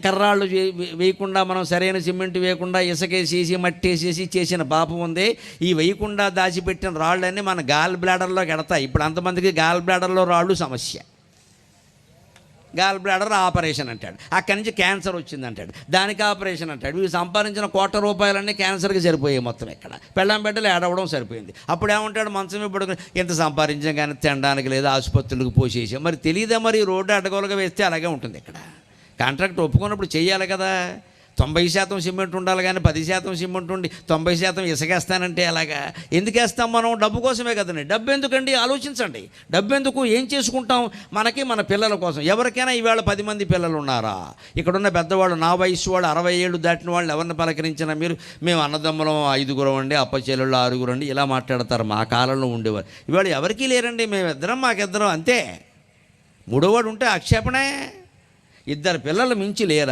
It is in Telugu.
కంకర్రాళ్ళు వేయకుండా, మనం సరైన సిమెంట్ వేయకుండా ఇసుకేసేసి మట్టేసేసి చేసిన పాపం ఉంది. ఈ వేయకుండా దాచిపెట్టిన రాళ్ళన్నీ మన గాల్ బ్లాడర్లోకి ఎడతాయి. ఇప్పుడు అంతమందికి గాల్ బ్లాడర్లో రాళ్ళు సమస్య. గాల్ బ్లాడర్ ఆపరేషన్ అంటాడు, అక్కడి నుంచి క్యాన్సర్ వచ్చింది అంటాడు, దానికి ఆపరేషన్ అంటాడు. వీళ్ళు సంపాదించిన ₹1,00,00,000 క్యాన్సర్కి సరిపోయాయి మొత్తం. ఇక్కడ పెళ్ళాం బిడ్డలు ఏడవడం సరిపోయింది. అప్పుడు ఏమంటాడు, మంచం పడుకుని ఎంత సంపాదించాం కానీ తినడానికి లేదు, ఆసుపత్రులకు పోసేసాం. మరి తెలియదా, మరి రోడ్డు అడ్డగోలుగా వేస్తే అలాగే ఉంటుంది. ఇక్కడ కాంట్రాక్ట్ ఒప్పుకున్నప్పుడు చేయాలి కదా. 90% సిమెంట్ ఉండాలి కానీ 10% సిమెంట్ ఉండి 90% ఇసుకేస్తానంటే అలాగా ఎందుకు వేస్తాం? మనం డబ్బు కోసమే కదండి. డబ్బు ఎందుకండి? ఆలోచించండి. డబ్బు ఎందుకు? ఏం చేసుకుంటాం? మనకి మన పిల్లల కోసం. ఎవరికైనా ఈవేళ 10 మంది పిల్లలు ఉన్నారా? ఇక్కడున్న పెద్దవాళ్ళు, నా వయసు వాళ్ళు, 60 ఏళ్ళు దాటిన వాళ్ళు ఎవరిని పలకరించినా మీరు మేము అన్నదమ్ములం 5 అండి, అప్పచెల్లెళ్ళు 6 అండి, ఇలా మాట్లాడతారు. మా కాలంలో ఉండేవారు. ఇవాళ ఎవరికీ లేరండి. మేమిద్దరం, మాకిద్దరం అంతే. మూడోవాడు ఉంటే ఆక్షేపణే. 2 పిల్లలు మించి లేరా?